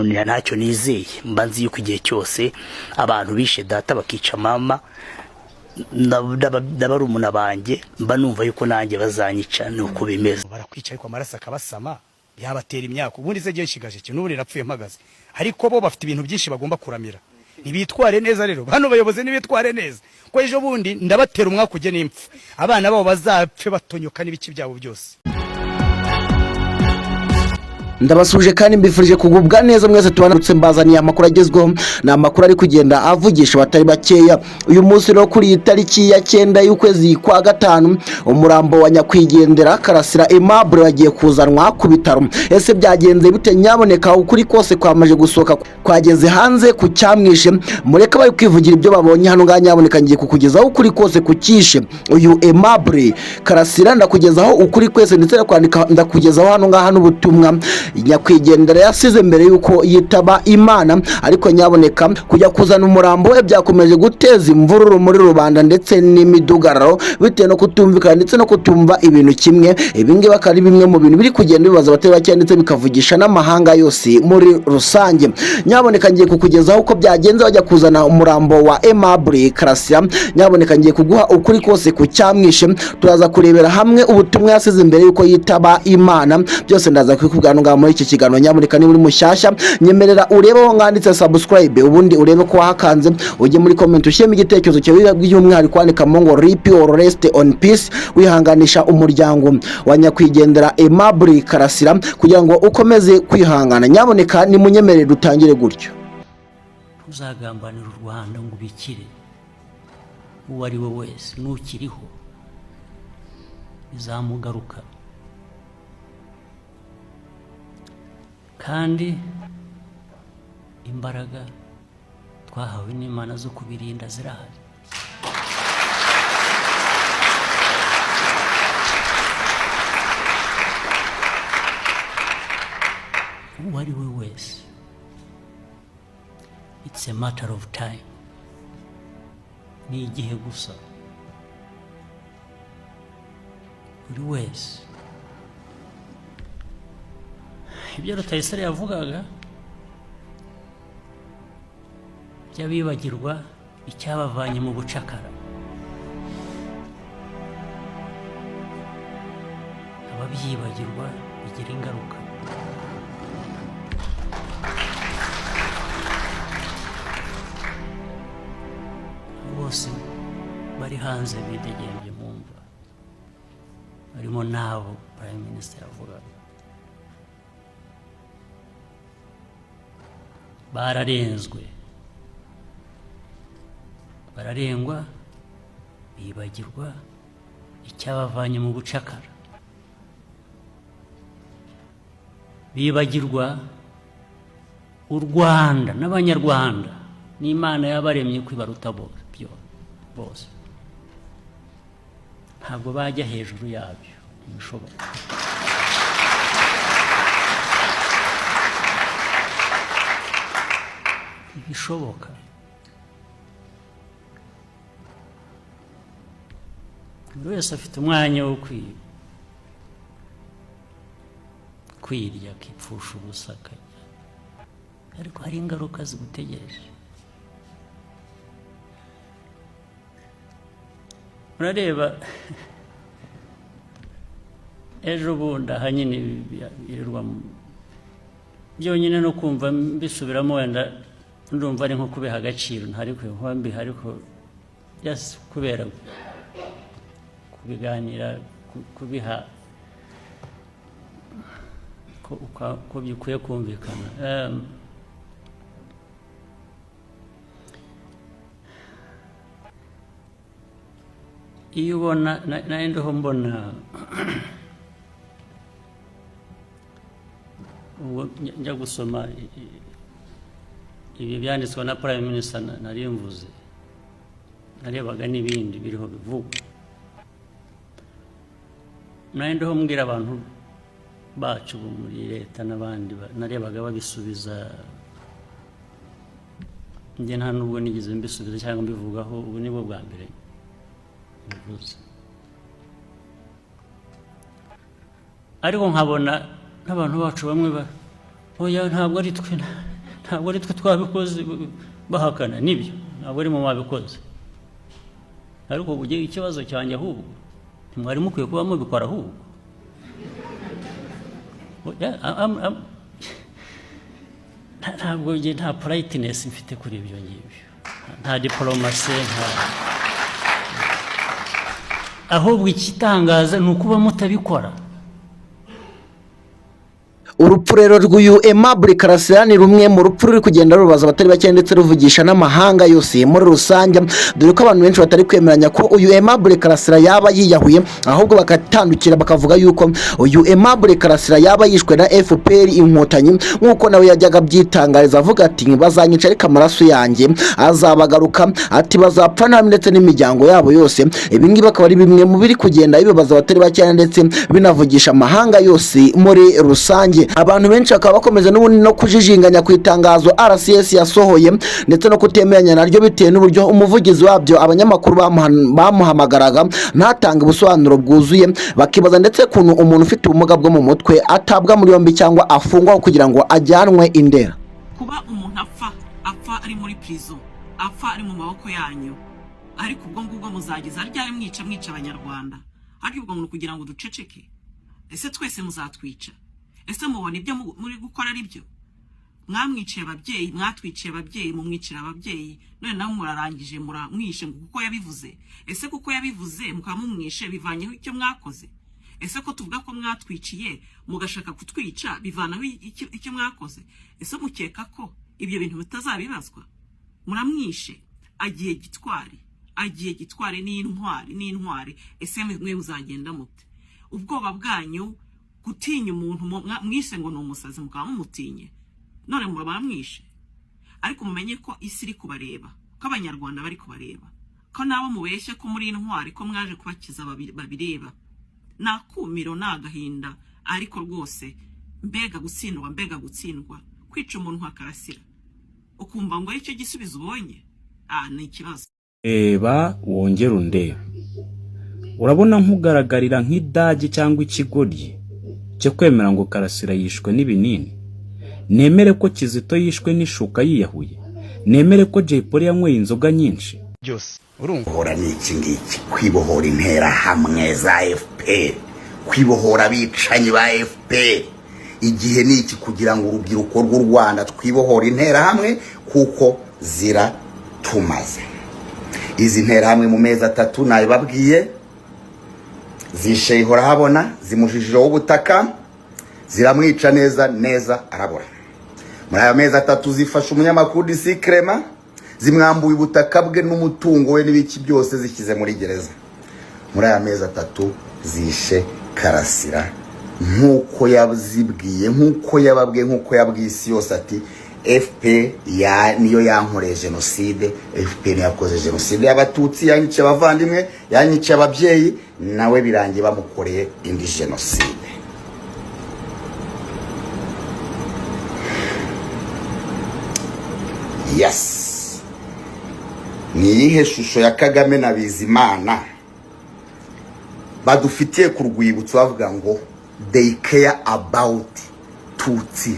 ntacyo nizeye, mba nzi yuko igihe cyose abantu bishe data bakica mama n'abarumuna banjye mba numva yuko nanjye bazanyica nuko bimeze. Barakwica ariko amaraso akabasama yabatera imyaka, ubundi se gihe nshigaje cyo n'ubundi rapfuye mpagaze, ariko bo bafite ibintu byinshi bagomba kuramira. Nibitware neza rero, bano bayobozi nibitware neza, ko ejo bundi ndabatera umwaka ujye n'impfu, abana babo bazapfe batonyoka n'ibiki byabo byose. Ndabasuje kandi mbifurije kugubwa neza mwese tubanutse mbazaniye amakuru agezweho, na amakuru ari kugenda avugisha batari bakeya. Uyu munsi no kuri itariki ya 9 y'ukwezi kwa gatanu, umurambo wa nyakwigendera Karasira Aimable wagiye kuzanwa ku bitaro. Ese byagenze bite? Nyaboneka ukuri kose kwamaje gusoka kwageze hanze ku cyamwishe, mureka bari kwivugira ibyo babonye hano nga. Nyaboneka ngiye kukugezaho ukuri kose kukishe uyu Aimable Karasira, ndakugezaho ukuri kwese ndetse ndakugezaho hano nga hano ubutumwa nyakwigendera yasize mbere yuko yitaba Imana. Ariko nyaboneka kujya kuzana umurambo we byakomeje guteza imvururu muri rubanda ndetse n'imidugararo bitewe no kutumvikana ndetse no kutumva ibintu kimwe. Ibingi bakari bimwe mu bintu biri kugenda bibaza batari bake ndetse bikavugisha n'amahanga yose muri rusange. Nyaboneka ngiye kukugezaho uko byagenze bajya kuzana umurambo wa Aimable Karasira. Nyaboneka ngiye kuguha ukuri kose ku cyamwishe, turaza kurebera hamwe ubutumwa yasize mbere yuko yitaba Imana. Byose ndaza kwikubwira muri iki kiganiro. Nyaboneka ni muri mushyashya nyemerera urebe aho nganditse subscribe, ubundi urebe ko wahakanze, ujye muri comment ushyemo igitekerezo cyawe by'umwihariko kwandikamo ngo RIP or rest on peace, wihanganisha umuryango wa nyakwigendera Aimable Karasira kugira ngo ukomeze kwihangana. Nyaboneka ni munyemerere dutangire gutyo. Uzagambanira u Rwanda ngo bikire, uwo ari we wese nukiriho bizamugaruka, kandi imbaraga twahawe n'Imana zo kubirinda zirahari. Uwo ari we wese, it's a matter of time, ni igihe gusa. Buri wese ibyo Rutayisire yavugaga byabibagirwa icyabavanye mu bucakara, ababyibagirwa bigira ingaruka. Bose bari hanze bidegembye mu mva, barimo nabo Prime Minister yavugaga. Bararenzwe, bararengwa, bibagirwa icyabavanye mu bucakara, bibagirwa u Rwanda n'Abanyarwanda n'Imana yabaremye kwibaruta bose. Ntabwo bajya hejuru yabyo, ntibishoboka. Bishoboka. Buri wese afite umwanya wo kwirya akipfusha ubusa, ariko hari ingaruka zigutegereje. Murareba ejo bundi aha nyine birirwa byonyine no kumva mbisubiramo, wenda ndumva ari nko kubiha agaciro, ntari kubiha mbiha, ariko just kubera kubiganira, kubiha ko bikwiye kumvikana. Iyo ubona nayendeho mbona njya gusoma ibi byanditswe na Prime Minister nari mvuze, narebaga n'ibindi biriho bivugwa, nayendeho mbwira abantu bacu muri leta n'abandi, narebaga babisubiza, njye nta nubwo nigeze mbisubiza cyangwa mbivugaho, ubu nibwo bwa mbere mbivuze. Ariko nkabona n'abantu bacu bamwe oya ntabwo ari twe, ntabwo ari twe twabikoze bahakana nibyo ntabwo ari mu babikoze ariko ugiye ikibazo cyanjye ahubwo ntimwari mukwiye kuba mubikora ahubwo ntabwo nta politeness mfite kuri ibyo ngibyo nta diplomasi ahubwo ikitangaza ni ukuba mutabikora. Urupfu rero rw'uyu Aimable Karasira ni rumwe mu rupfu ruri kugenda rubaza abatari bake ndetse ruvugisha n'amahanga yose muri rusange, dore ko abantu benshi batari kwemeranya ko uyu Aimable Karasira yaba yiyahuye, ahubwo bakatandukira bakavuga yuko uyu Aimable Karasira yaba yishwe na FPR inkotanyi, nk'uko nawe yajyaga byitangariza avuga ati bazanyica ariko amaraso yanjye azabagaruka, ati bazapfa nabi ndetse n'imiryango yabo yose. Ibi ngibi akaba ari bimwe mu biri kugenda bibabaza abatari bake ndetse binavugisha amahanga yose muri rusange. Abantu benshi bakaba bakomeza n'ubundi no kujijinganya ku itangazo RCS yasohoye ndetse no kutemeranya naryo bitewe n'uburyo umuvugizi wabyo abanyamakuru bamuhamagaraga ntatange ubusobanuro bwuzuye, bakibaza ndetse kuntu umuntu ufite ubumuga bwo mu mutwe atabwa muri yombi cyangwa afungwa kugira ngo ajyanwe indera. Kuba umuntu apfa ari muri prison, apfa ari mu maboko yanyu, ariko ubwo ngubwo muzagiza ryari mwica abanyarwanda, ariko ubwo umuntu kugira ngo duceceke, ese twese muzatwica? Ese mubona ibyo muri gukora ari byo? Mwamwiciye ababyeyi, mwatwiciye ababyeyi, mumwicira ababyeyi, none nawe murarangije muramwishe ngo kuko yabivuze. Ese kuko yabivuze mukamumwishe bivanyeho icyo mwakoze? Ese ko tuvuga ko mwatwiciye mugashaka kutwica bivanaho icyo mwakoze? Ese mukeka ko ibyo bintu bitazabibazwa? Muramwishe, agiye gitwari n'intwari. Ese mwe muzagenda mute? Ubwoba bwanyu gutinya umuntu mwise ngo ni umusazi mukaba mumutinye, none mubamwishe. Ariko mumenye ko isi iri kubareba, ko abanyarwanda bari kubareba, ko nabo mubeshya ko muri intwari ko mwaje kubakiza babireba. Nakumiro nagahinda, ariko rwose mbega gutsindwa kwica umuntu nka Karasira ukumva ngo icyo gisubizo ubonye ni ikibazo. Eba wongera undeba, urabona nk'ugaragarira nk'idagi cyangwa ikigoryi cyo kwemera ngo Karasira yishwe n'ibinini? Nemere ko Kizito yishwe n'ishuka yiyahuye? Nemere ko Jay Polly yanyweye inzoga nyinshi? byose urumva hora n'iki ngiki, kwibohora intera hamwe za FPR, kwibohora abicanyi ba FPR. Igihe n'iki kugira ngo urubyiruko rw'u Rwanda twibohora intera hamwe, kuko zira tumaze. Izi ntera hamwe mu mezi 3 nabibabwiye zishe ihora habona, zimujijijeho ubutaka, ziramwica neza arabora. Muri aya mezi 3 zifasha umunyamakuru Disi Clement, zimwambuye ubutaka bwe n'umutungo we n'ibiki byose zikize muri gereza. Muri aya mezi 3 zishe Karasira nk'uko yazibwiye, nk'uko yababwiye, nk'uko yabwiye isi yose ati FPR niyo yankoreye genocide, FPR yakoze genocide y'abatutsi, yanyice abavandimwe, yanyice ababyeyi, nawe birangiye bamukoreye indi genocide. Yes, ni iyihe shusho ya Kagame na Bizimana badufitiye ku rwibutso bavuga ngo they care about Tutsi?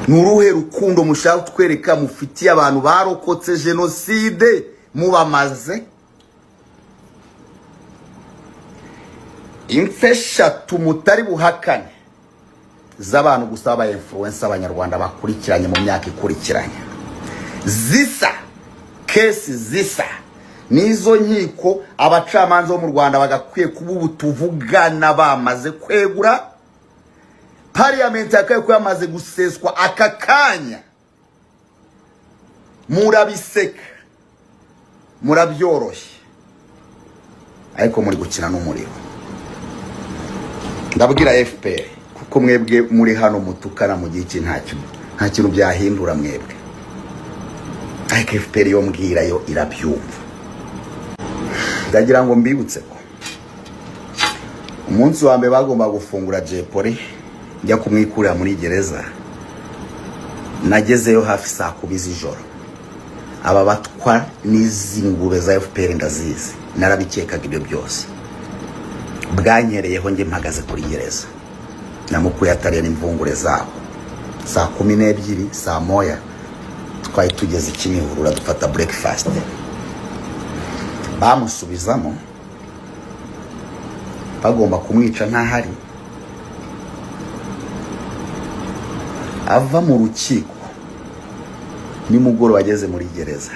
Nuruhe rukundo mushaka twereka mufitiye abantu barokotse genocide mubamaze? Infesha tumutari buhakane z'abantu gusaba influence abanyarwanda bakurikiranye mu myaka ikurikiranye, zisa kesi zisa nizo nkiko abacamanza bo mu Rwanda bagakwiye kuba tuvugana bamaze kwegura. Parliament yakaye ko yamaze guseswa akakanya, murabiseka murabyoroshye, ariko muri gukina n'umuriro. Ndabwira FPR kuko mwebwe muri hano mutukana mu gihe nta kintu byahindura mwebwe, ariko FPR yo mbwira yo irabyumva. Ndagira ngo mbibutse ko umunsi wa mbere bagomba gufungura Jay Polly njya kumwikurira muri gereza, nagezeyo hafi saa 2 z'ijoro. Aba batwa n'izi ngube za FPR ndazizi, narabikekaga ibyo byose. Bwanyereyeho nge mpagaze kuri gereza, namukuye atariye n'imvungure zabo. saa 12 saa moya twari tugeze Kimihurura dufata breakfast. Bamusubizamo bagomba kumwica ntahari. Ava mu rukiko nimugoroba ageze muri gereza,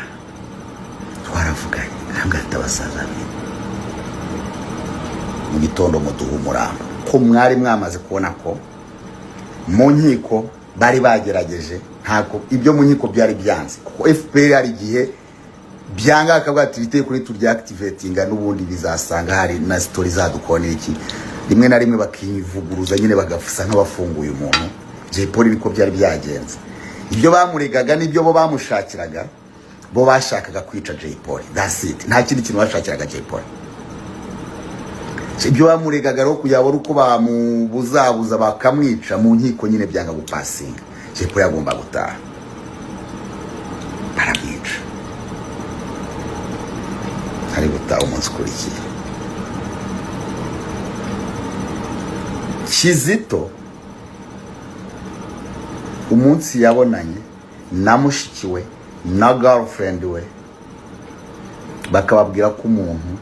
twaravuganye ntabwo atabasaza mu gitondo muduha umurambo ko mwari mwamaze kubona ko mu nkiko bari bagerageje, ntabwo ibyo mu nkiko byari byanze kuko FPR hari igihe byanga akavuga ati biteye kuri turya activatinga n'ubundi bizasanga hari na story zadukona iki, rimwe na rimwe bakivuguruza nyine bagafusa nk'abafunguye umuntu. Jay Polly niko byari byagenze. Ibyo bamuregaga nibyo bo bamushakiraga, bo bashakaga kwica Jay Polly, that's it. Nta kindi kintu bashakiraga Jay Polly. Ibyo bamuregaga ro kuyabora uko bamubuzabuza bakamwica mu nkiko nyine byanga gupasinga. Jay Polly agomba gutaha. Baramwica. Hari gutaha umunsi ukurikiye. Kizito umunsi yabonanye na mushiki we na girlfriend we, bakababwira ko umuntu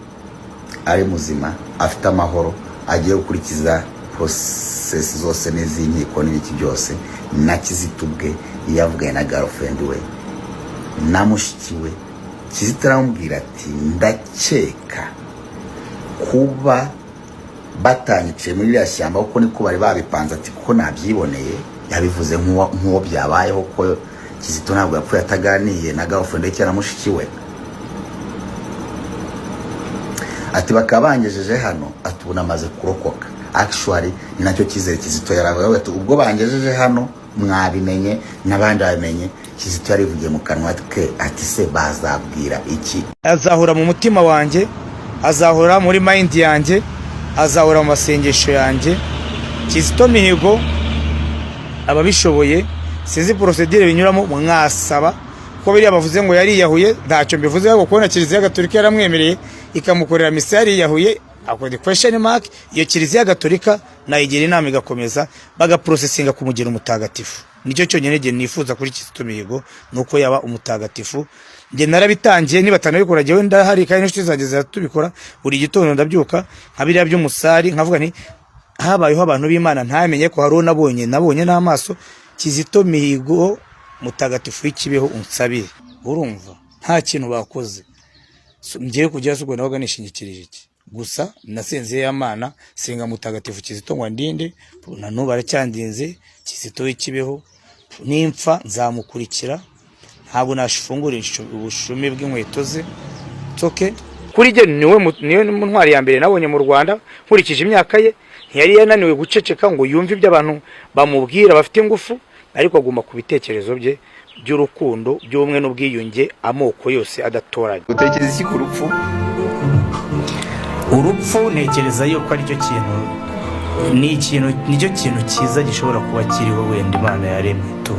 ari muzima afite amahoro agiye gukurikiza process zose n'izinkiko n'ibiki byose, na Kizito ubwe yavuganye na girlfriend we na mushiki we. Kizito aramubwira ati ndakeka kuba batanyice muri iriya shyamba kuko niko bari babipanze, ati kuko nabyiboneye. Yabivuze nk'uwo byabayeho ko Kizito ntabwo yapfuye ataganiye na girlfriend ye cyangwa mushiki we. Ati bakabangejeje hano, ati ubu namaze kurokoka. Actually ni nacyo cyizere Kizito yaravuga, ati ubwo bangejeje hano mwabimenye n'abandi bamenye. Kizito yarivugiye mu kanwa ke ati se bazabwira iki? Azahura mu mutima wanjye, azahura muri mind yanjye, azahura mu masengesho yanjye. Kizito Mihigo ababishoboye sinzi procedure binyuramo mwasaba ko biriya bavuze ngo yari yahuye, ntacyo mbivuze ahubwo kubona Kiliziya Gatolika yaramwemereye ikamukorera misa yari yahuye, akora question mark. Iyo Kiliziya Gatolika nayigira inama igakomeza bagaprocessinga kumugira umutagatifu. Nicyo cyonyine nge nifuza kuri Kizito Mihigo, nuko yaba umutagatifu. Nge narabitangiye niba tanabikora jewe ndahari kandi n'inshuti zanjye zatubikora buri gitondo ndabyuka nkabiriya by'umusari nkavuga nti habayeho abantu b'Imana ntamenye ko hari nabonye n'amaso. Kizito Mihigo mutagatifu w'ikibeho unsabire. Urumva nta kintu bakoze ngiye kujya sugwa nabaga nishingikirije iki gusa nasenze y'Imana senga mutagatifu Kizito ngo ndinde na nuba aracyandinze. Kizito w'ikibeho nimpfa nzamukurikira, ntabwo nashifungura ubushumi bw'inkweto ze. Toke kuri je niwe ntwari ya mbere nabonye mu Rwanda nkurikije imyaka ye. Ntiyari yananiwe guceceka ngo yumve ibyo abantu bamubwira bafite ingufu, ariko aguma ku bitekerezo bye by'urukundo by'umwe n'ubwiyunge amoko yose adatoranye. Utekereza iki ku rupfu? Urupfu ntekereza yuko ari cyo kintu, nicyo kintu cyiza gishobora kuba kiriho wenda Imana yaremye tu.